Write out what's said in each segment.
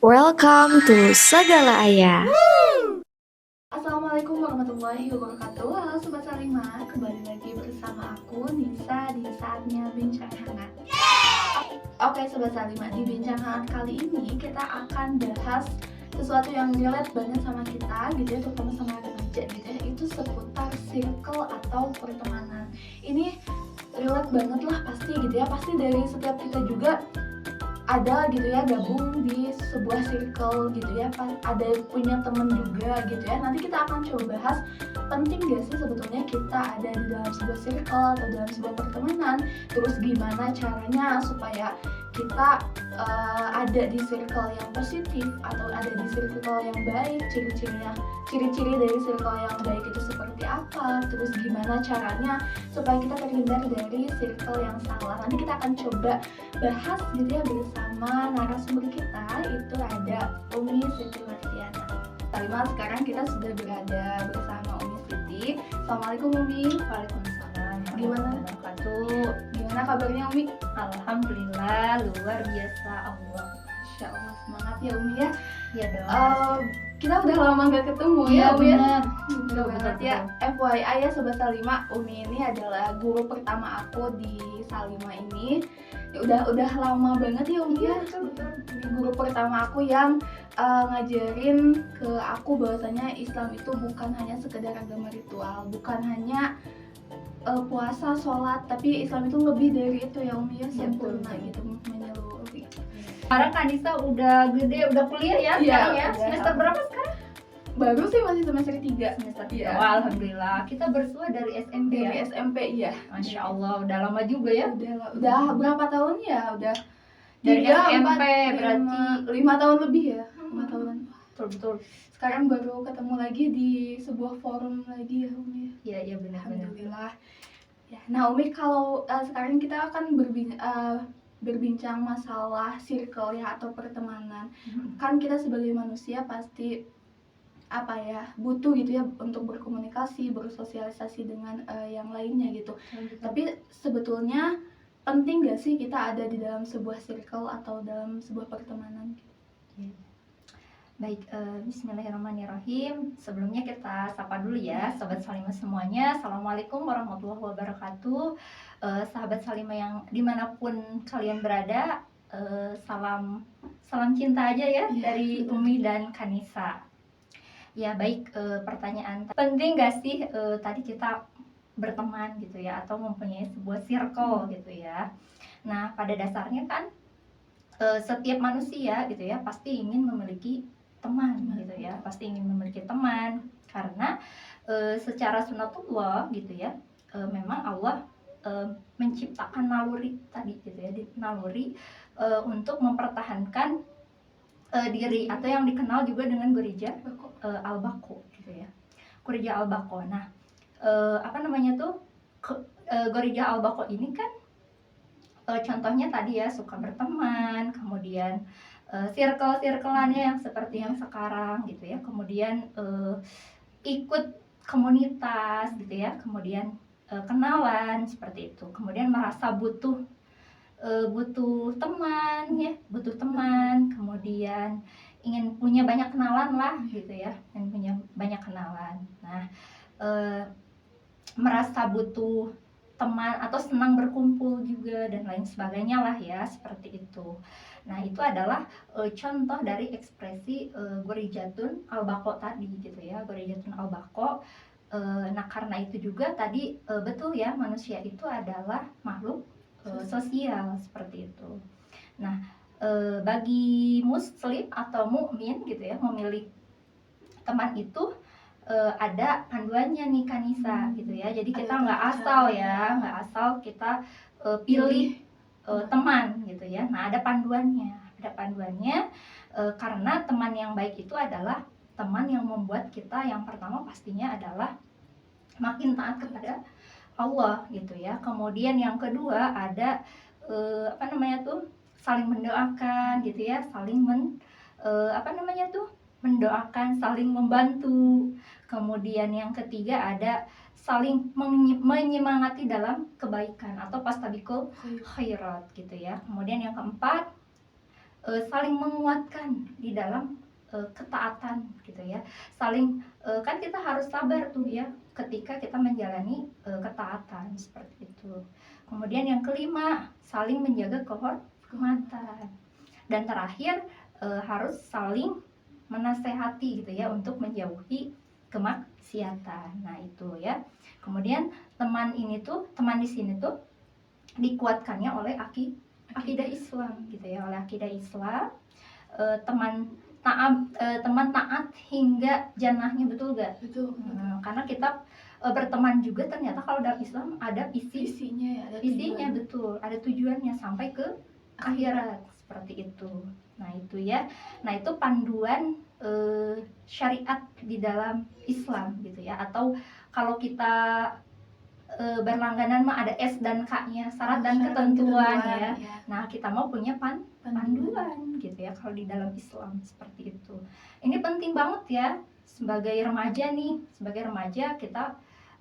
Welcome to Segala Ayah. Assalamualaikum warahmatullahi wabarakatuh. Halo Sobat Salima, kembali lagi bersama aku Nisa di saatnya bincang hangat. Oke Sobat Salima, di bincang hangat kali ini kita akan bahas sesuatu yang relate banget sama kita gitu ya, terutama sama remaja gitu ya, itu seputar circle atau pertemanan. Ini relate banget lah pasti gitu ya, pasti dari setiap kita juga ada gitu ya, gabung di sebuah circle gitu ya, ada punya temen juga gitu ya. Nanti kita akan coba bahas penting gak sih sebetulnya kita ada di dalam sebuah circle atau dalam sebuah pertemanan, terus gimana caranya supaya kita ada di circle yang positif atau ada di circle yang baik, ciri-ciri dari circle yang baik itu seperti apa, terus gimana caranya supaya kita terhindar dari circle yang salah. Nanti kita akan coba bahas gitu ya bersama narasumber kita, itu ada Umi Siti Martiana. Salima, sekarang kita sudah berada bersama Umi Siti. Assalamualaikum Umi. Waalaikumsalam. Gimana kabarnya Umi? Alhamdulillah luar biasa Allah. Masya Allah, semangat ya Umi ya. Ya dong. Kita udah lama gak ketemu Iya, ya Umi ya. benar. Betul banget ya. FYI ya Sobat Salima, Umi ini adalah guru pertama aku di Salima ini. Ya, udah lama banget ya Umi ya. Ini guru pertama aku yang ngajarin ke aku bahwasanya Islam itu bukan hanya sekedar agama ritual, bukan hanya puasa, sholat, tapi Islam itu lebih dari itu ya Umi ya, sempurna gitu, menyeluruh. Sekarang Kanisa udah gede, udah kuliah ya sekarang ya. Udah. Semester berapa sekarang? Baru sih masih semester 3. Semester Iya. 3. Alhamdulillah. Kita bersua dari SMP Dari ya. SMP iya. Masya Allah, udah lama juga ya. Udah berapa tahun ya? Udah Dari 3, SMP 4, berarti 5 tahun lebih ya. 5 tahunan. betul. Sekarang baru ketemu lagi di sebuah forum lagi ya Umi. Iya benar-benar. Alhamdulillah. Ya, nah Umi, kalau sekarang kita akan berbincang masalah circle ya atau pertemanan. Kan kita sebagai manusia pasti apa ya, butuh gitu ya untuk berkomunikasi, bersosialisasi dengan yang lainnya gitu. Tapi sebetulnya penting gak sih kita ada di dalam sebuah circle atau dalam sebuah pertemanan? Baik, bismillahirrahmanirrahim. Sebelumnya kita sapa dulu ya Sobat Salima semuanya. Assalamualaikum warahmatullahi wabarakatuh. Sahabat Salima yang dimanapun kalian berada, salam cinta aja ya dari Umi dan Kanisa. Ya baik, pertanyaan penting gak sih tadi kita berteman gitu ya, atau mempunyai sebuah circle gitu ya. Nah pada dasarnya kan setiap manusia gitu ya pasti ingin memiliki teman gitu ya, pasti ingin memiliki teman karena secara sunatullah gitu ya, memang Allah menciptakan naluri tadi gitu ya, naluri untuk mempertahankan diri atau yang dikenal juga dengan Gorija al-Baqo gitu ya, Gorija al-Baqo. Nah apa namanya tuh Gorija al-Baqo ini kan contohnya tadi ya suka berteman, kemudian circle-circleannya yang seperti yang sekarang gitu ya, kemudian ikut komunitas gitu ya, kemudian kenalan seperti itu, kemudian merasa butuh teman ya, butuh teman, kemudian ingin punya banyak kenalan lah gitu ya, ingin punya banyak kenalan. Nah merasa butuh teman atau senang berkumpul juga dan lain sebagainya lah ya, seperti itu. Nah itu adalah contoh dari ekspresi Gorijatun al-Baqo tadi gitu ya, Gorijatun al-Baqo. Nah karena itu juga tadi betul ya, manusia itu adalah makhluk sosial seperti itu. Nah bagi muslim atau mukmin gitu ya, memilih teman itu ada panduannya nih Kanisa gitu ya. Jadi kita nggak asal ya, nggak asal kita pilih teman gitu ya. Nah ada panduannya, karena teman yang baik itu adalah teman yang membuat kita yang pertama pastinya adalah makin taat kepada Allah gitu ya. Kemudian yang kedua ada apa namanya tuh, saling mendoakan gitu ya, saling mendoakan, saling membantu. Kemudian yang ketiga ada saling menyemangati dalam kebaikan atau fastabiqul khairat gitu ya. Kemudian yang keempat saling menguatkan di dalam ketaatan gitu ya. Saling kan kita harus sabar tuh ya ketika kita menjalani ketaatan seperti itu. Kemudian yang kelima, saling menjaga kehormatan. Dan terakhir harus saling menasehati gitu ya untuk menjauhi kemaksiatan. Nah, itu ya. Kemudian teman di sini tuh dikuatkannya oleh akidah Islam gitu ya, oleh akidah Islam. Teman taat hingga jannahnya, betul gak? Betul. Karena kita berteman juga ternyata kalau dalam Islam ada Isinya ya, ada isinya tujuan. betul, ada tujuannya sampai ke akhirat seperti itu. Nah, itu ya. Nah, itu panduan syariat di dalam Islam gitu ya. Atau kalau kita berlangganan mah ada S dan K-nya, syarat dan ketentuan ya. Nah, kita mau punya panduan gitu ya kalau di dalam Islam seperti itu. Ini penting banget ya sebagai remaja nih. Sebagai remaja kita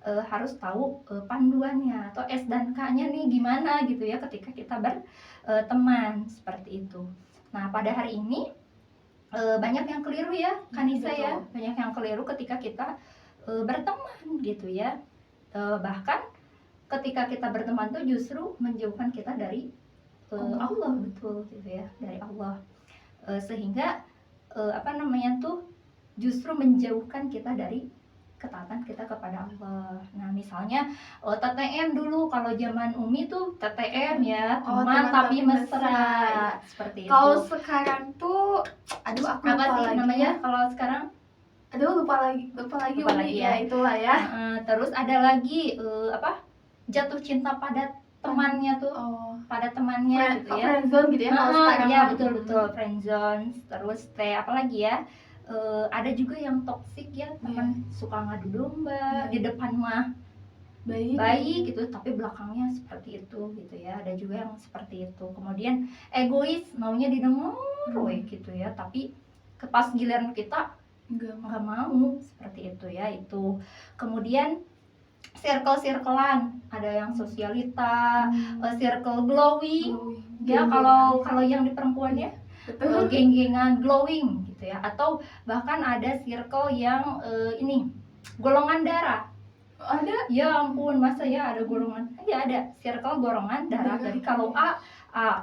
harus tahu panduannya atau S dan K-nya nih gimana gitu ya ketika kita berteman seperti itu. Nah, pada hari ini banyak yang keliru ya, Kanisa ya. Banyak yang keliru ketika kita berteman gitu ya. Bahkan ketika kita berteman tuh justru menjauhkan kita dari Allah, betul gitu ya, dari Allah. Sehingga justru menjauhkan kita dari ketaatan kita kepada Allah. Nah, misalnya TTM dulu, kalau zaman Umi tuh TTM ya, teman tapi mesra seperti itu. Kalau sekarang tuh aduh aku apa lupa sih lagi namanya kalau sekarang? Aduh lupa lagi Umi ya, itulah ya. Terus ada lagi jatuh cinta pada temannya tuh, pada temannya gitu ya. Friendzone gitu ya kalau sekarang. Ya betul betul, friendzone. Terus apalagi ya? Ada juga yang toksik ya, teman suka ngadu domba, di depan mah baik gitu, tapi belakangnya seperti itu gitu ya. Ada juga yang seperti itu. Kemudian egois, maunya didengar gitu ya, tapi pas giliran kita nggak mau seperti itu ya. Itu kemudian circle-circlean, ada yang sosialita, circle glowing ya, kalau yang di perempuan ya, geng-gengan glowing gitu ya. Atau bahkan ada circle yang ini golongan darah. Ada? Ya ampun, masa ya ada golongan? Ya ada circle golongan darah. Jadi kalau A,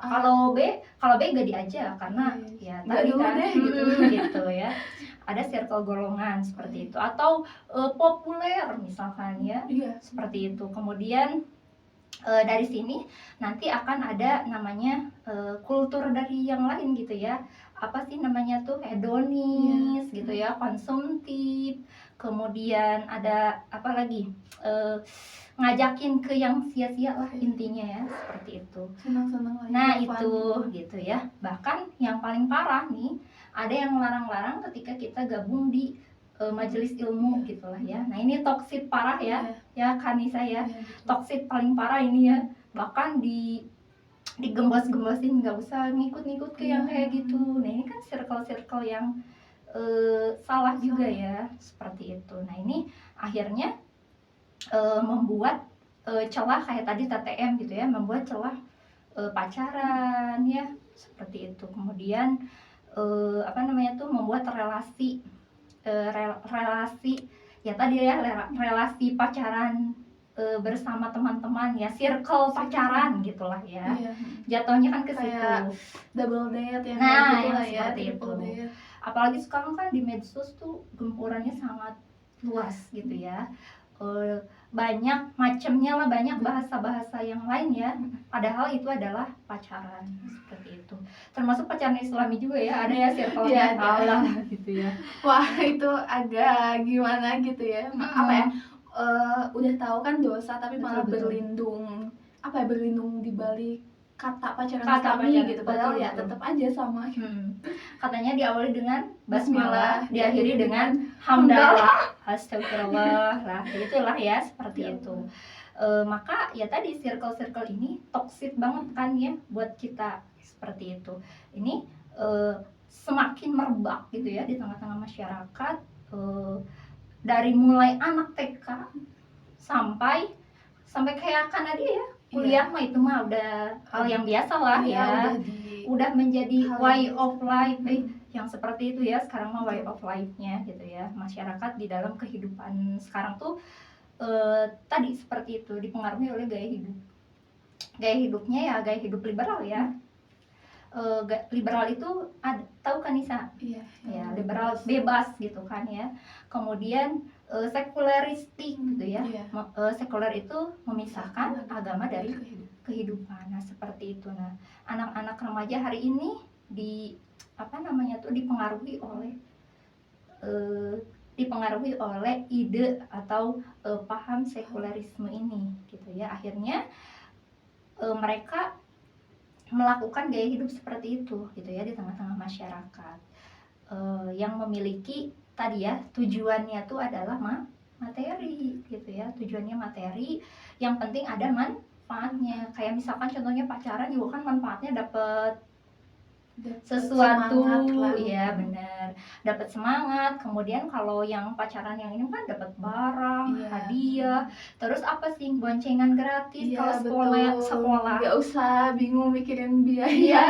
kalau B gak diajak karena ya tadi kan gitu ya. Ada circle golongan seperti itu. Atau populer misalkan ya, seperti itu. Kemudian dari sini nanti akan ada namanya kultur dari yang lain gitu ya. Apa sih namanya tuh, hedonis gitu ya, konsumtif. Kemudian ada apa lagi, ngajakin ke yang sia-sia lah intinya ya, seperti itu. Senang-senang lagi. Nah itu gitu ya. Bahkan yang paling parah nih, ada yang melarang-larang ketika kita gabung di majelis ilmu gitulah ya. Nah ini toksik parah ya, ya Kanisa ya. Toksik paling parah ini ya. Bahkan digembos-gembosin, nggak usah ngikut-ngikut ke yang kayak gitu. Nah ini kan circle-circle yang salah juga ya, seperti itu. Nah ini akhirnya membuat celah kayak tadi TTM gitu ya, membuat celah pacaran ya, seperti itu. Kemudian membuat relasi ya tadi ya, relasi pacaran bersama teman-teman ya, circle pacaran gitulah ya. Jatuhnya kan ke situ, double date ya. Nah yang seperti itu. Apalagi sekarang kan di medsos tuh gempurannya sangat luas gitu ya. Banyak macamnya lah, banyak bahasa-bahasa yang lain ya. Padahal itu adalah pacaran seperti itu. Termasuk pacaran Islami juga ya, ada ya circle-nya Allah gitu ya. Wah itu agak gimana gitu ya. Udah tahu kan dosa tapi malah berlindung di balik kata pacaran Islami gitu. Padahal ya tetap aja sama. Katanya diawali dengan basmalah, diakhiri dengan hamdalah. Astagfirullah lah, itulah ya, seperti itu. Maka ya tadi circle-circle ini toksik banget kan ya buat kita, seperti itu. Ini semakin merebak gitu ya di tengah-tengah masyarakat, dari mulai anak TK sampai kayak kan tadi ya, kuliah mah itu mah udah hal yang biasa lah Iya, ya, udah menjadi hal yang way biasa. of life yang seperti itu ya. Sekarang mah way of life-nya gitu ya, masyarakat di dalam kehidupan sekarang tuh tadi seperti itu dipengaruhi oleh gaya hidupnya ya, gaya hidup liberal ya. Liberal itu tahu kan Nisa? Iya, Ya, liberal bebas gitu kan ya. Kemudian sekularistik gitu ya. Iya. Sekuler itu memisahkan agama dari kehidupan. Nah, seperti itu. Nah, anak-anak remaja hari ini dipengaruhi oleh ide atau paham sekularisme ini gitu ya. Akhirnya mereka melakukan gaya hidup seperti itu gitu ya di tengah-tengah masyarakat yang memiliki tadi ya tujuannya tuh adalah materi gitu ya. Tujuannya materi, yang penting ada manfaatnya. Kayak misalkan contohnya pacaran juga kan manfaatnya dapat sesuatu ya, benar, dapat semangat. Kemudian kalau yang pacaran yang ini kan dapat barang, hadiah, terus apa sih, boncengan gratis kalau sekolah nggak usah bingung mikirin biaya. Iya,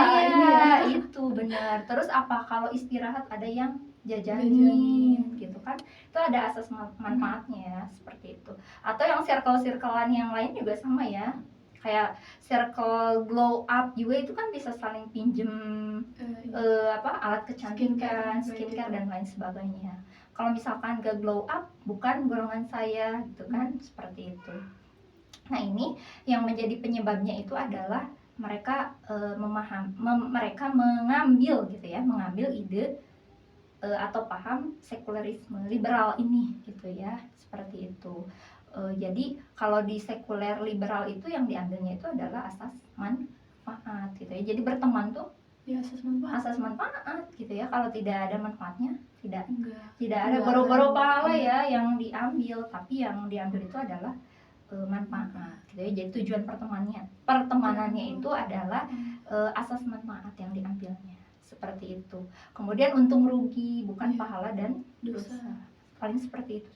itu benar. Terus apa, kalau istirahat ada yang jajanin gitu kan, itu ada asas manfaatnya ya, seperti itu. Atau yang circle-circlean yang lain juga sama ya, kayak circle glow up juga itu kan bisa saling pinjem alat kecantikan, skincare dan lain sebagainya. Kalau misalkan gak glow up, bukan golongan saya gitu kan, seperti itu. Nah, ini yang menjadi penyebabnya itu adalah mereka mereka mengambil gitu ya, mengambil ide atau paham sekularisme liberal ini gitu ya, seperti itu. Jadi kalau di sekuler liberal itu yang diambilnya itu adalah asas manfaat gitu ya. Jadi berteman tuh ya asas manfaat gitu ya. Kalau tidak ada manfaatnya, tidak ada boro-boro pahala ya yang diambil, tapi yang diambil itu adalah manfaat gitu ya. Jadi tujuan pertemanannya itu adalah asas manfaat yang diambilnya, seperti itu. Kemudian untung rugi, bukan pahala dan dosa. Paling seperti itu.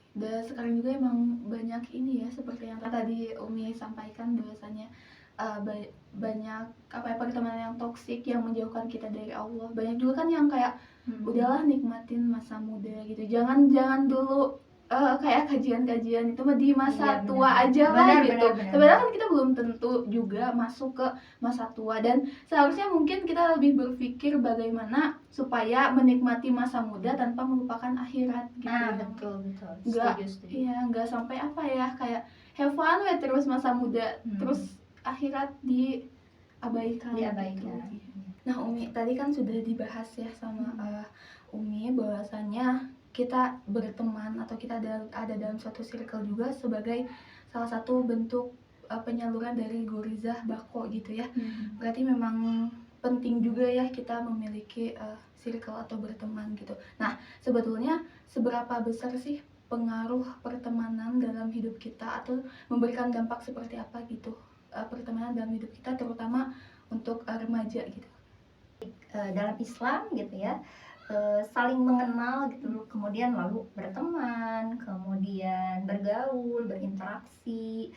Dan sekarang juga emang banyak ini ya, seperti yang tadi Umi sampaikan, bahwasanya banyak pertemanan yang toksik yang menjauhkan kita dari Allah. Banyak juga kan yang kayak udahlah nikmatin masa muda gitu, jangan dulu kayak kajian-kajian itu mah di masa tua aja lah gitu. Sebenarnya kan kita belum tentu juga masuk ke masa tua, dan seharusnya mungkin kita lebih berpikir bagaimana supaya menikmati masa muda tanpa melupakan akhirat gitu. Nah, betul. Nggak sampai kayak have fun ya terus masa muda, terus akhirat diabaikan. Gitu. Nah, Umi tadi kan sudah dibahas ya sama Umi bahwasanya kita berteman atau kita ada dalam suatu circle juga sebagai salah satu bentuk penyaluran dari Gorizah Bako gitu ya. Berarti memang penting juga ya kita memiliki circle atau berteman gitu. Nah, sebetulnya seberapa besar sih pengaruh pertemanan dalam hidup kita, atau memberikan dampak seperti apa gitu pertemanan dalam hidup kita, terutama untuk remaja gitu. Dalam Islam gitu ya, saling mengenal gitu, kemudian lalu berteman, kemudian bergaul, berinteraksi,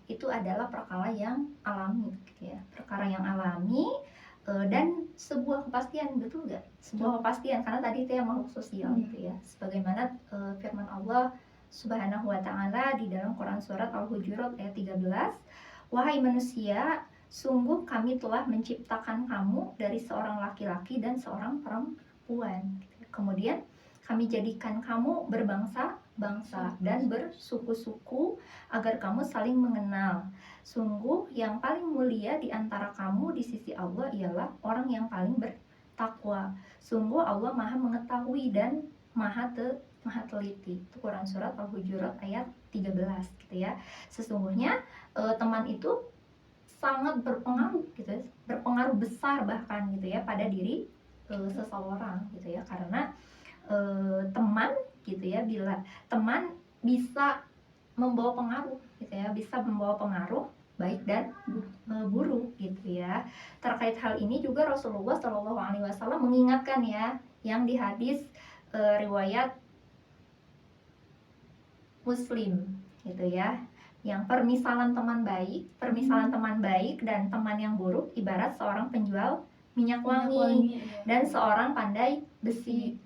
itu adalah perkara yang alami gitu ya, dan sebuah kepastian, betul nggak? Sebuah kepastian, karena tadi itu yang makhluk sosial gitu ya, sebagaimana firman Allah Subhanahu wa ta'ala di dalam Quran surat Al-Hujurat ayat 13, wahai manusia, sungguh kami telah menciptakan kamu dari seorang laki-laki dan seorang perempuan. Kemudian kami jadikan kamu berbangsa-bangsa dan bersuku-suku agar kamu saling mengenal. Sungguh yang paling mulia di antara kamu di sisi Allah ialah orang yang paling bertakwa. Sungguh Allah Maha mengetahui dan Maha teliti. Itu Quran surat Al-Hujurat ayat 13 gitu ya. Sesungguhnya teman itu sangat berpengaruh gitu ya, berpengaruh besar bahkan gitu ya pada diri seseorang gitu ya, karena teman gitu ya, bila teman bisa membawa pengaruh gitu ya, bisa membawa pengaruh baik dan buruk gitu ya. Terkait hal ini juga Rasulullah SAW mengingatkan ya, yang di hadis riwayat Muslim gitu ya, Yang permisalan teman baik dan teman yang buruk ibarat seorang penjual minyak wangi dan seorang pandai besi.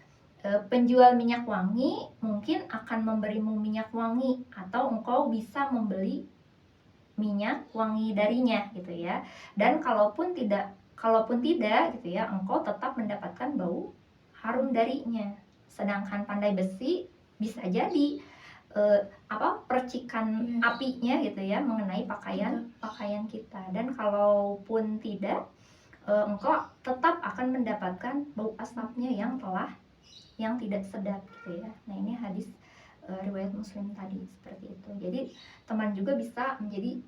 Penjual minyak wangi mungkin akan memberimu minyak wangi atau engkau bisa membeli minyak wangi darinya gitu ya. Dan kalaupun tidak gitu ya, engkau tetap mendapatkan bau harum darinya. Sedangkan pandai besi bisa jadi percikan apinya gitu ya mengenai pakaian kita. Dan kalaupun tidak, engkau tetap akan mendapatkan bau asapnya yang tidak sedap gitu ya. Nah, ini hadis riwayat Muslim tadi seperti itu. Jadi teman juga bisa menjadi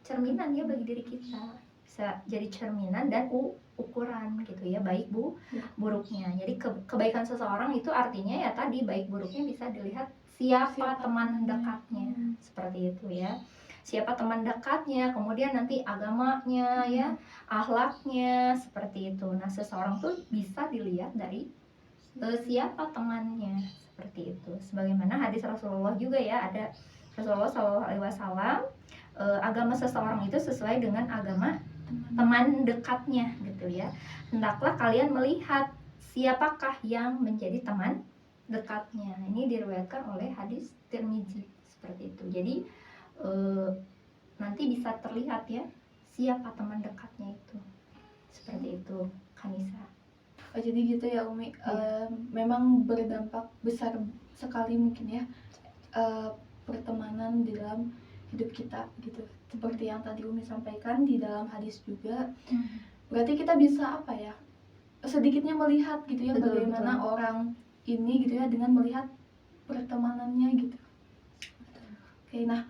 cerminan ya bagi diri kita, bisa jadi cerminan dan ukuran gitu ya, baik buruknya. Jadi kebaikan seseorang itu artinya ya tadi baik buruknya bisa dilihat siapa teman dekatnya, seperti itu ya. Siapa teman dekatnya, kemudian nanti agamanya ya, akhlaknya, seperti itu. Nah, seseorang tuh bisa dilihat dari siapa temannya, seperti itu. Sebagaimana hadis Rasulullah juga ya, ada Rasulullah SAW, agama seseorang itu sesuai dengan agama teman dekatnya gitu ya. Hendaklah kalian melihat siapakah yang menjadi teman dekatnya. Ini diriwayatkan oleh hadis Tirmizi seperti itu. Jadi nanti bisa terlihat ya siapa teman dekatnya itu, seperti itu Kanisa. Jadi gitu ya Umi, memang berdampak besar sekali mungkin ya pertemanan di dalam hidup kita gitu. Seperti yang tadi Umi sampaikan di dalam hadis juga. Berarti kita bisa apa ya, sedikitnya melihat gitu ya, bagaimana orang ini gitu ya dengan melihat pertemanannya gitu. Oke, nah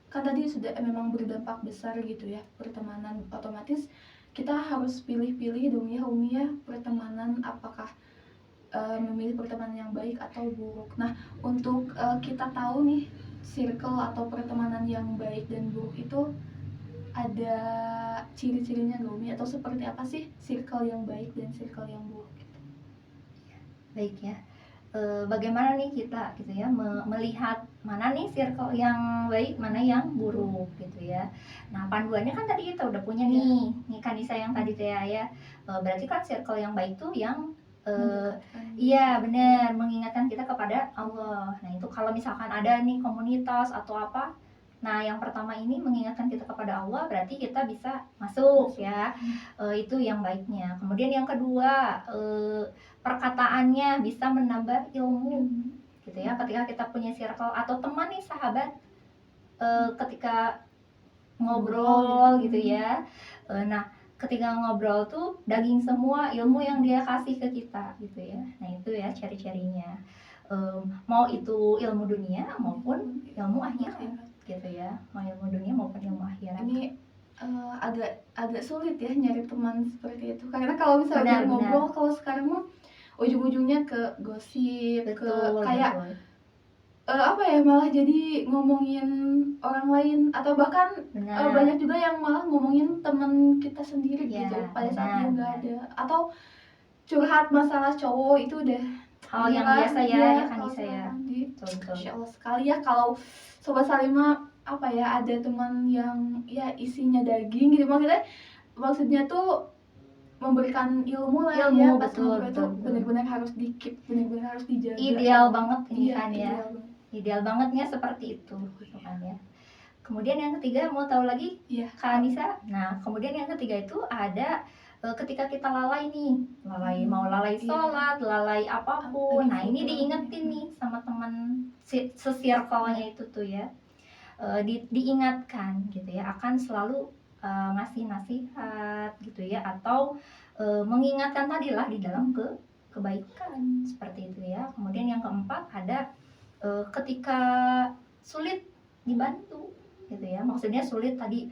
kan tadi sudah memang berdampak besar gitu ya pertemanan, otomatis kita harus pilih-pilih dong ya Umi ya, pertemanan apakah memilih pertemanan yang baik atau buruk. Nah, untuk kita tahu nih circle atau pertemanan yang baik dan buruk itu ada ciri-cirinya nggak Umi, atau seperti apa sih circle yang baik dan circle yang buruk gitu? Baik ya, bagaimana nih kita gitu ya melihat mana nih circle yang baik, mana yang buruk gitu ya. Nah, panduannya kan tadi kita udah punya nih Kanisa yang tadi ya, berarti kan circle yang baik tuh yang iya benar, mengingatkan kita kepada Allah. Nah, itu kalau misalkan ada nih komunitas atau apa, nah yang pertama ini mengingatkan kita kepada Allah, berarti kita bisa masuk ya, itu yang baiknya. Kemudian yang kedua, perkataannya bisa menambah ilmu gitu ya. Ketika kita punya circle atau teman nih, sahabat, ketika ngobrol gitu ya, nah ketika ngobrol tuh daging semua ilmu yang dia kasih ke kita gitu ya. Nah, itu ya ciri-cirinya, mau itu ilmu dunia maupun ilmu akhirat gitu ya, mau ilmu dunia maupun ilmu akhirat. Ini agak sulit ya nyari teman seperti itu, karena kalau misalnya ngobrol, kalau sekarang mah ujung-ujungnya ke gosip, ke kayak apa ya, malah jadi ngomongin orang lain, atau bahkan banyak juga yang malah ngomongin teman kita sendiri gitu pada saat dia nggak ada, atau curhat masalah cowok itu udah yang biasa ya Kanisa ya. Masya Allah sekali ya kalau Sobat Salimah apa ya, ada teman yang ya isinya daging gitu, maksudnya tuh memberikan ilmu lah ya, betul, itu benar-benar harus di-keep, benar-benar harus dijaga. Ideal banget ini kan ya, ideal bangetnya seperti itu kan ya. Kemudian yang ketiga, mau tahu lagi Kak Anissa? Nah, kemudian yang ketiga itu ada ketika kita lalai nih, mau lalai sholat, lalai apapun. Nah, ini diingetin nih sama teman sesirkelnya itu tuh ya, diingatkan gitu ya, akan selalu ngasih nasihat gitu ya, atau mengingatkan tadilah di dalam kebaikan seperti itu ya. Kemudian yang keempat ada ketika sulit dibantu gitu ya, maksudnya sulit tadi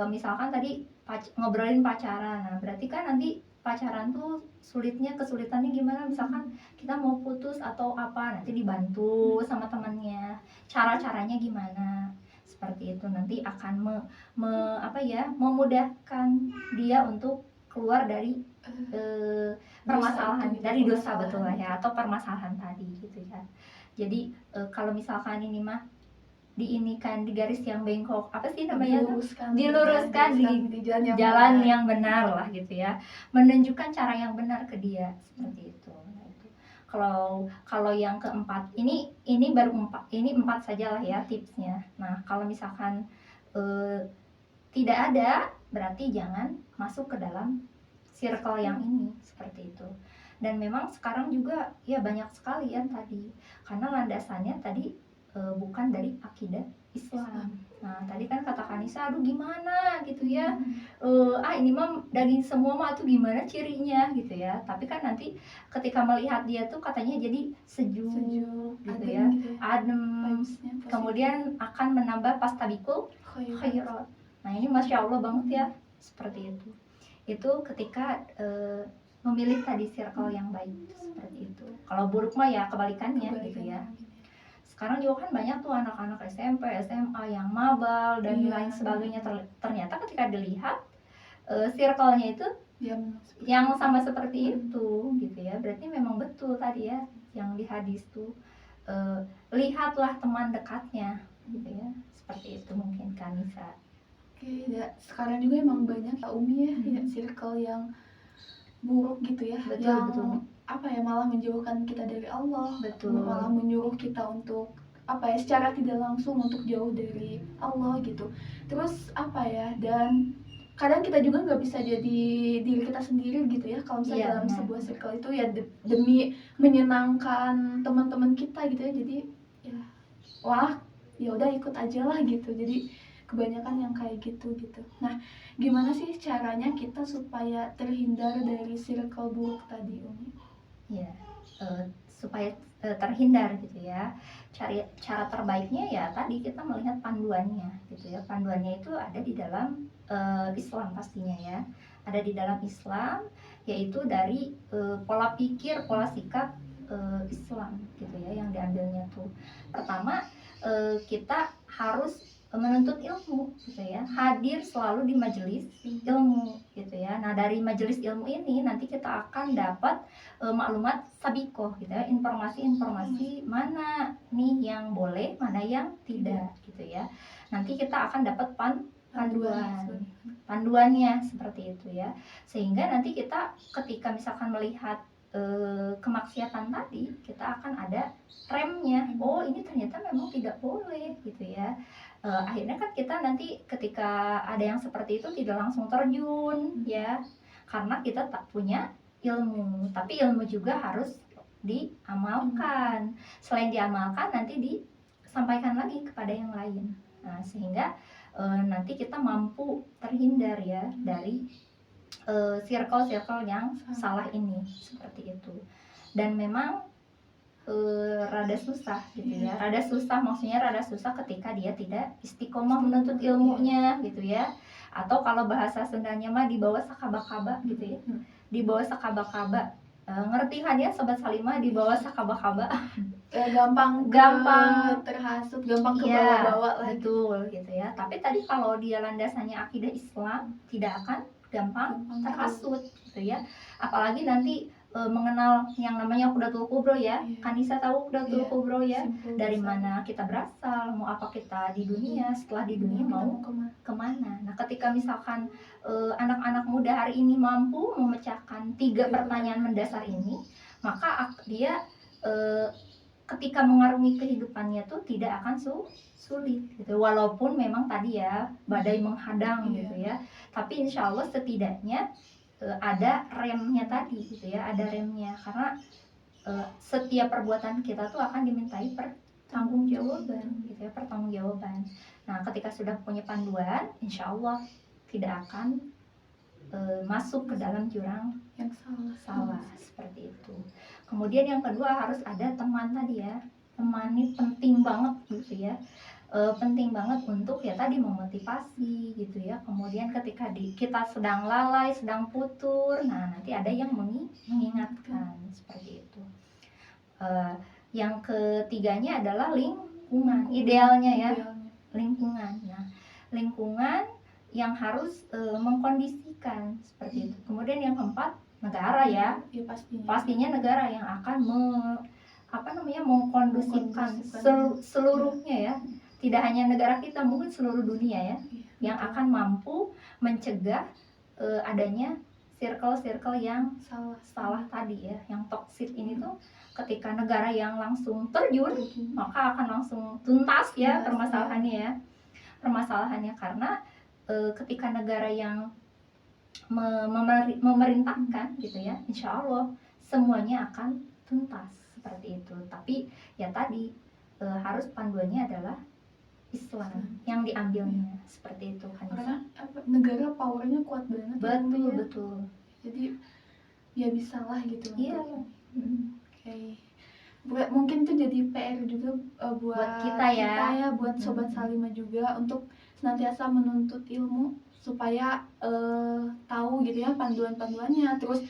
misalkan tadi ngobrolin pacaran. Nah, berarti kan nanti pacaran tuh kesulitannya gimana, misalkan kita mau putus atau apa, nanti dibantu sama temannya, caranya gimana, seperti itu. Nanti akan memudahkan dia untuk keluar dari permasalahan, dari dosa betul lah ya, atau permasalahan tadi gitu ya. Jadi kalau misalkan ini mah diinikan di garis yang bengkok, apa sih namanya tuh? diluruskan di jalan jalan benar. yang benar lah gitu ya, menunjukkan cara yang benar ke dia seperti itu. Nah, itu. Kalau yang keempat ini baru empat saja lah ya tipsnya. Nah kalau misalkan tidak ada, berarti jangan masuk ke dalam circle yang ini seperti itu. Dan memang sekarang juga ya banyak sekali ya tadi, karena landasannya tadi bukan dari akidah Islam. Nah tadi kan kata Kanisa, aduh gimana gitu ya, ini mah daging semua mah tuh gimana cirinya gitu ya. Tapi kan nanti ketika melihat dia tuh katanya jadi sejuk gitu ya, adem, kemudian akan menambah pastabikul khairat. Nah ini masya Allah banget ya, seperti itu. Itu ketika memilih tadi circle yang baik seperti itu. Kalau buruk mah ya kebalikannya gitu ya. Sekarang juga kan banyak tuh anak-anak SMP, SMA yang mabal dan lain sebagainya. Ternyata ketika dilihat circle-nya itu yang sama seperti itu gitu ya. Berarti memang betul tadi ya yang di hadis tuh, lihatlah teman dekatnya gitu ya. Seperti itu mungkin Kanisa. Oke, ya, sekarang juga emang banyak ya Umi ya, circle yang buruk gitu ya, Betul. apa ya, malah menjauhkan kita dari Allah, Betul. malah menyuruh kita untuk apa ya, secara tidak langsung untuk jauh dari Allah gitu. Terus apa ya, dan kadang kita juga nggak bisa jadi diri kita sendiri gitu ya, kalau misalnya dalam sebuah circle itu ya demi menyenangkan teman-teman kita gitu ya, jadi ya wah ya udah ikut aja lah gitu. Jadi kebanyakan yang kayak gitu. Nah, gimana sih caranya kita supaya terhindar dari circle buruk tadi, Umi? Ya, supaya terhindar gitu ya. Cara terbaiknya ya tadi kita melihat panduannya gitu ya. Panduannya itu ada di dalam Islam pastinya ya. Ada di dalam Islam, yaitu dari pola pikir, pola sikap Islam gitu ya yang diambilnya tuh. Pertama, kita harus menuntut ilmu gitu ya, hadir selalu di majelis ilmu gitu ya. Nah dari majelis ilmu ini nanti kita akan dapat maklumat sabikoh gitu ya, informasi-informasi mana nih yang boleh, mana yang tidak gitu ya. Nanti kita akan dapat panduannya seperti itu ya, sehingga nanti kita ketika misalkan melihat kemaksiatan tadi, kita akan ada remnya. Oh ini ternyata memang tidak boleh gitu ya. Akhirnya kan kita nanti ketika ada yang seperti itu tidak langsung terjun ya, karena kita tak punya ilmu. Tapi ilmu juga harus diamalkan. Selain diamalkan nanti disampaikan lagi kepada yang lain. Nah sehingga nanti kita mampu terhindar ya dari circle-circle yang salah ini seperti itu. Dan memang rada susah gitu ya, rada susah ketika dia tidak istiqomah menuntut ilmunya gitu ya. Atau kalau bahasa Sundanya mah dibawa sakaba-kaba gitu ya, dibawa sakaba-kaba. Ngerti kan ya Sobat Salimah, dibawa sakaba-kaba? Gampang terhasut, gampang ke bawah-bawah lah. Betul gitu ya. Tapi tadi kalau dia landasannya akidah Islam, tidak akan gampang terhasut gitu ya. Apalagi nanti mengenal yang namanya Qudatul Kubro ya. Kanisa tahu Qudatul Kubro ya, dari mana kita berasal, mau apa kita di dunia, setelah di dunia mau kemana. Nah ketika misalkan anak-anak muda hari ini mampu memecahkan 3 pertanyaan mendasar ini, maka dia ketika mengarungi kehidupannya tuh tidak akan sulit gitu. Walaupun memang tadi ya badai menghadang gitu ya, tapi insya Allah setidaknya ada remnya tadi gitu ya, ada remnya. Karena setiap perbuatan kita tuh akan dimintai pertanggungjawaban gitu ya, pertanggungjawaban. Nah ketika sudah punya panduan, insya Allah tidak akan masuk ke dalam jurang yang salah seperti itu. Kemudian yang kedua harus ada teman tadi ya. Teman ini penting banget gitu ya. Penting banget untuk ya tadi memotivasi gitu ya. Kemudian ketika kita sedang lalai, sedang futur, nah nanti ada yang mengingatkan seperti itu. Yang ketiganya adalah lingkungan. Idealnya ya, lingkungan. Nah, lingkungan yang harus mengkondisikan seperti itu. Kemudian yang keempat, negara ya. Pastinya negara yang akan mengkondusifkan seluruhnya ya. tidak hanya negara kita, mungkin seluruh dunia ya, yang betul. akan mampu mencegah adanya circle-circle yang salah tadi ya, yang toksik ini tuh ketika negara yang langsung terjun maka akan langsung tuntas ya permasalahannya karena ketika negara yang memerintahkan gitu ya, insya Allah semuanya akan tuntas seperti itu. Tapi ya tadi harus panduannya adalah Islam yang diambilnya seperti itu kan. Karena negara powernya kuat banget. Betul. Jadi ya bisalah gitu. Iya. Oke. Mungkin itu jadi PR juga buat kita ya, buat Sobat Salimah juga untuk senantiasa menuntut ilmu supaya tahu gitu ya panduan-panduannya, terus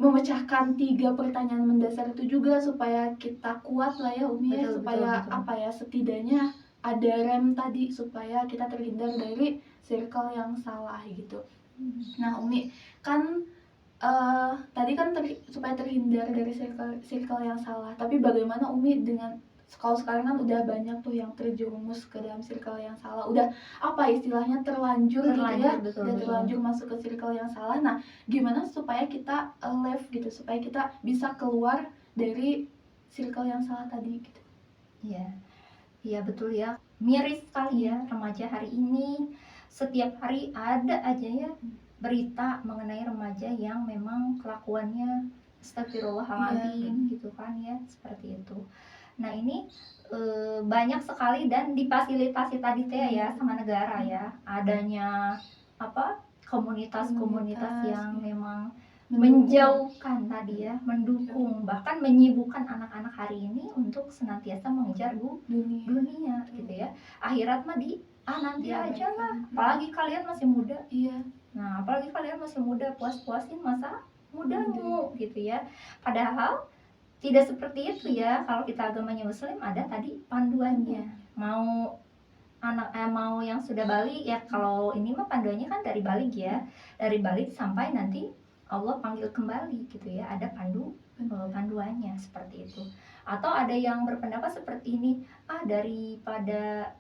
memecahkan 3 pertanyaan mendasar itu juga supaya kita kuat lah ya Umi ya, supaya apa ya, setidaknya ada rem tadi supaya kita terhindar dari circle yang salah gitu. Nah Umi kan tadi kan supaya terhindar dari circle yang salah, tapi bagaimana Umi dengan kalau sekarang kan udah banyak tuh yang terjerumus ke dalam circle yang salah, udah apa istilahnya terlanjur gitu ya, udah terlanjur masuk ke circle yang salah. Nah gimana supaya kita left gitu, supaya kita bisa keluar dari circle yang salah tadi gitu. Iya betul ya, miris sekali ya remaja hari ini, setiap hari ada aja ya berita mengenai remaja yang memang kelakuannya astagfirullahaladzim gitu kan ya, seperti itu. Nah ini banyak sekali dan difasilitasi tadi teh ya sama negara ya, adanya komunitas-komunitas yang memang menjauhkan tadi ya, mendukung bahkan menyibukkan anak-anak hari ini untuk senantiasa mengejar dunia gitu ya. Akhirat mah nanti aja lah, apalagi kalian masih muda. Nah apalagi kalian masih muda, puas-puasin masa mudamu gitu ya. Padahal tidak seperti itu ya. Kalau kita agamanya Muslim ada tadi panduannya. Mau mau yang sudah balik ya, kalau ini mah panduannya kan dari balik ya, dari balik sampai nanti Allah panggil kembali gitu ya, ada panduannya seperti itu. Atau ada yang berpendapat seperti ini, daripada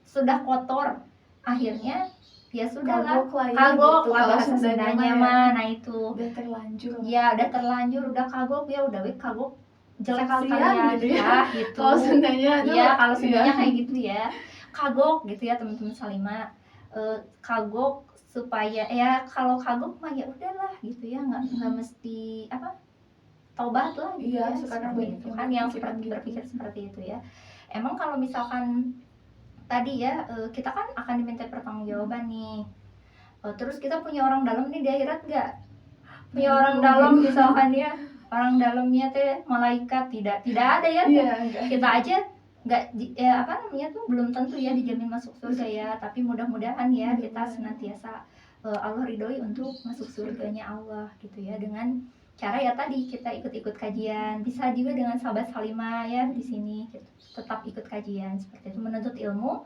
sudah kotor akhirnya ya sudahlah, kagok lah bahasa Sundanya mah. Nah itu udah terlanjur udah kagok ya, udah kagok jelek sekalian gitu ya gitu. Kalau Sundanya kalau Sundanya kayak gitu ya, kagok gitu ya teman-teman Salimah. Kagok supaya ya, kalau kagok mah ya udahlah gitu ya, nggak mesti taubat lah gitu ya, seperti itu kan yang berpikir seperti itu ya. Emang kalau misalkan tadi ya kita kan akan diminta pertanggungjawaban nih, terus kita punya orang dalam nih di akhirat nggak? Punya orang dalam misalkan ya, orang dalamnya teh malaikat tidak ada ya, kita aja nggak belum tentu ya dijamin masuk surga ya, tapi mudah-mudahan ya kita senantiasa Allah ridhoi untuk masuk surganya Allah gitu ya, dengan cara ya tadi kita ikut kajian, bisa juga dengan sahabat Salimah ya di sini tetap ikut kajian seperti itu, menuntut ilmu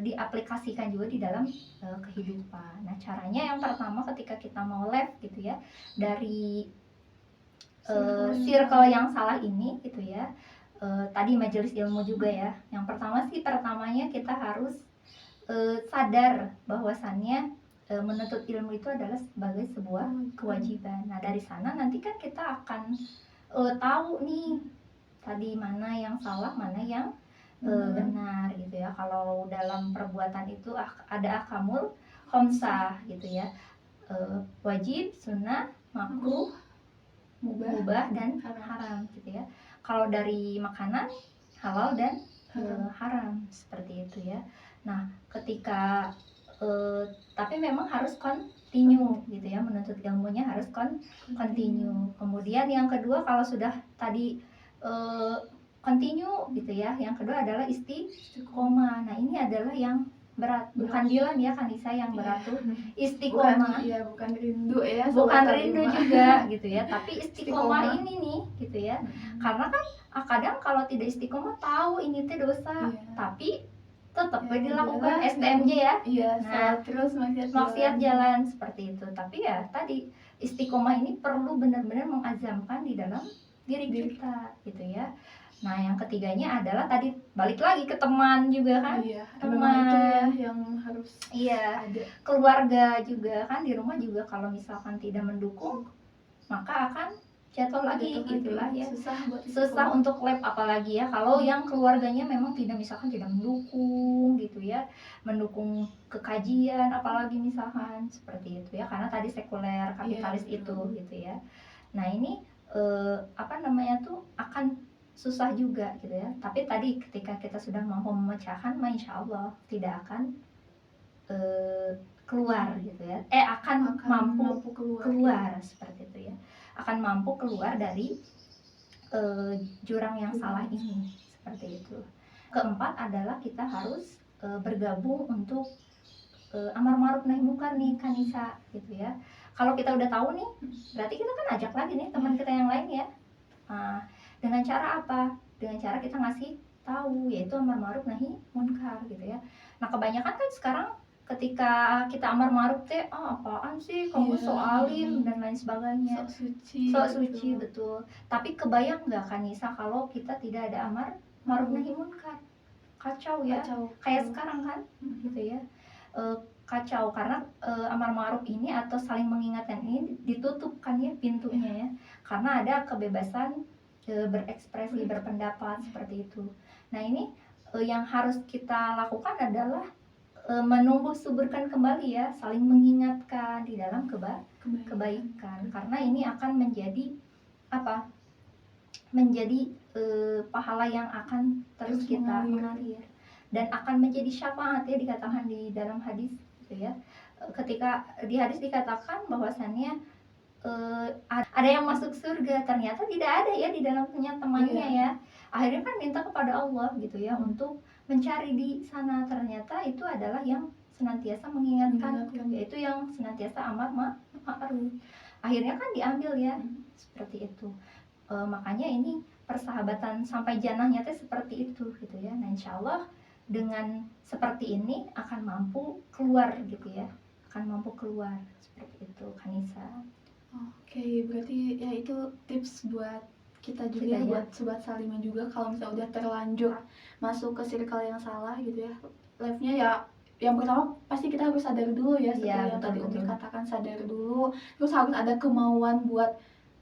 diaplikasikan juga di dalam kehidupan. Nah caranya yang pertama ketika kita mau left gitu ya dari circle yang salah ini gitu ya, tadi majelis ilmu juga ya, yang pertamanya kita harus sadar bahwasannya menuntut ilmu itu adalah sebagai sebuah kewajiban. Nah dari sana nanti kan kita akan tahu nih tadi mana yang salah, mana yang benar gitu ya. Kalau dalam perbuatan itu ada akamul khamsah gitu ya, wajib, sunnah, makruh, mubah dan haram gitu ya. Kalau dari makanan halal dan haram seperti itu ya. Nah ketika tapi memang harus continue gitu ya, menuntut ilmunya harus continue. Kemudian yang kedua kalau sudah tadi continue gitu ya, yang kedua adalah istiqomah. Nah ini adalah yang berat, bukan Dilan ya Kanisa yang berat tuh istiqomah. Bukan rindu ya, bukan rindu juga gitu ya, tapi istiqomah ini nih gitu ya. Karena kan kadang kalau tidak istiqomah tahu ini teh dosa, tapi tetap dilakukan STMJ ya. Nah terus maksiat jalan seperti itu. Tapi ya tadi istiqomah ini perlu benar-benar mengazamkan di dalam diri kita gitu ya. Nah yang ketiganya adalah tadi balik lagi ke teman juga kan. Iya, Teman. memang itu ya yang harus Iya, ada. keluarga juga kan, di rumah juga kalau misalkan tidak mendukung maka akan jatuh lagi gitulah ya. Susah untuk lab, apalagi ya kalau yang keluarganya memang misalkan tidak mendukung gitu ya, mendukung kekajian, apalagi misalkan seperti itu ya, karena tadi sekuler kapitalis Iya, itu gitu ya. Nah ini apa namanya tuh akan susah juga gitu ya, tapi tadi ketika kita sudah mampu memecahkan, insya Allah tidak akan keluar gitu ya, akan mampu keluar seperti itu ya, akan mampu keluar dari jurang yang salah ini seperti itu. Keempat adalah kita harus bergabung untuk amar ma'ruf nahi munkar nih Kanisa gitu ya. Kalau kita udah tahu nih, berarti kita kan ajak lagi nih teman kita yang lain ya. Dengan cara apa? Dengan cara kita ngasih tahu, yaitu amar ma'ruf nahi munkar gitu ya. Nah kebanyakan kan sekarang ketika kita amar ma'ruf teh, apaan sih kamu so alim dan lain sebagainya, sok suci betul. Tapi kebayang nggak Kanisa kalau kita tidak ada amar ma'ruf nahi munkar? Kacau ya, kayak sekarang kan gitu ya. Kacau karena amar ma'ruf ini atau saling mengingatkan ini ditutup kan ya pintunya ya, karena ada kebebasan berekspresi, berpendapat seperti itu. Nah ini yang harus kita lakukan adalah menumbuh suburkan kembali ya, saling mengingatkan di dalam kebaikan, karena ini akan menjadi apa? Menjadi pahala yang akan terus kita mengalir dan akan menjadi syafaat ya, dikatakan di dalam hadis gitu ya. Ketika di hadis dikatakan bahwasannya ada yang masuk surga, ternyata tidak ada ya di dalamnya temannya ya. Akhirnya kan minta kepada Allah gitu ya untuk mencari di sana, ternyata itu adalah yang senantiasa mengingatkan, yaitu yang senantiasa amar ma'ruf. Akhirnya kan diambil ya, seperti itu. Makanya ini persahabatan sampai janahnya teh seperti itu gitu ya. Nah insya Allah dengan seperti ini akan mampu keluar gitu ya, akan mampu keluar seperti itu Kanisa. Oke, berarti ya itu tips buat kita juga ya, buat Sobat Salimah juga kalau misalnya udah terlanjur masuk ke circle yang salah gitu ya. Live-nya ya yang pertama pasti kita harus sadar dulu ya, seperti yang tadi Umi katakan, sadar dulu, terus harus ada kemauan buat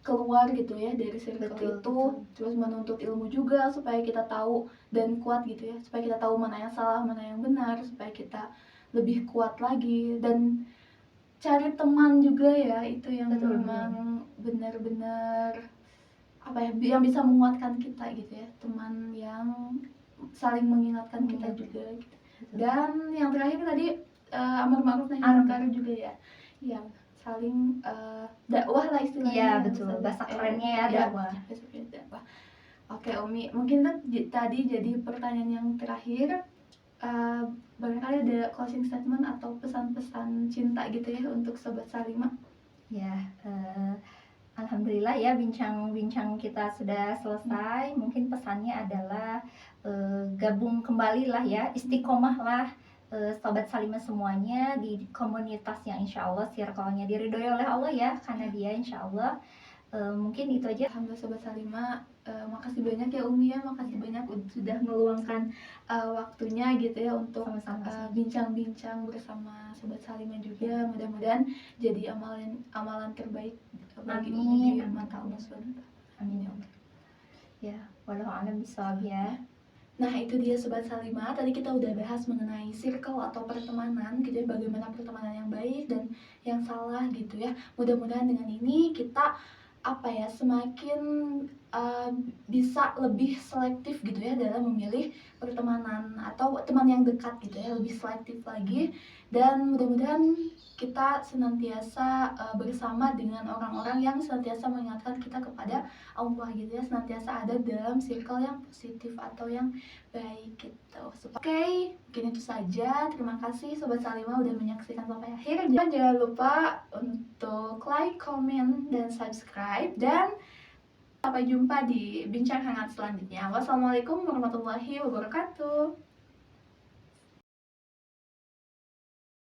keluar gitu ya dari circle itu. Terus menuntut ilmu juga supaya kita tahu dan kuat gitu ya, supaya kita tahu mana yang salah, mana yang benar, supaya kita lebih kuat lagi. Dan cari teman juga ya, itu yang memang benar-benar apa ya, yang bisa menguatkan kita gitu ya, teman yang saling mengingatkan kita juga gitu. Dan yang terakhir tadi amar ma'ruf nahi munkar juga ya, yang saling dakwah lah istilahnya. Iya betul, bahasa kerennya ya dakwah. Oke Umi, mungkin tadi jadi pertanyaan yang terakhir, barangkali ada closing statement atau pesan-pesan cinta gitu ya untuk Sobat Salimah. Ya, alhamdulillah ya bincang-bincang kita sudah selesai. Mungkin pesannya adalah gabung kembali lah ya, istiqomah lah Sobat Salimah semuanya di komunitas yang insya Allah circle-nya diridhoi oleh Allah ya, karena dia insya Allah. Mungkin itu aja. Alhamdulillah Sobat Salimah, makasih banyak ya Umi ya, makasih banyak sudah meluangkan waktunya gitu ya untuk bincang-bincang bersama Sobat Salimah juga. Mudah-mudahan jadi amalan terbaik bagi Umi di mata Allah SWT. Amin. Ya, walau alam bisawab ya. Nah itu dia Sobat Salimah, tadi kita udah bahas mengenai circle atau pertemanan gitu ya, bagaimana pertemanan yang baik dan yang salah gitu ya. Mudah-mudahan dengan ini kita semakin bisa lebih selektif gitu ya dalam memilih pertemanan atau teman yang dekat gitu ya, lebih selektif lagi. Dan mudah-mudahan kita senantiasa bersama dengan orang-orang yang senantiasa mengingatkan kita kepada Allah gitu ya, senantiasa ada dalam circle yang positif atau yang baik gitu. Oke, mungkin itu saja. Terima kasih Sobat Salimah udah menyaksikan sampai akhir. Jangan lupa untuk like, comment, dan subscribe. Dan sampai jumpa di bincang hangat selanjutnya. Wassalamualaikum warahmatullahi wabarakatuh.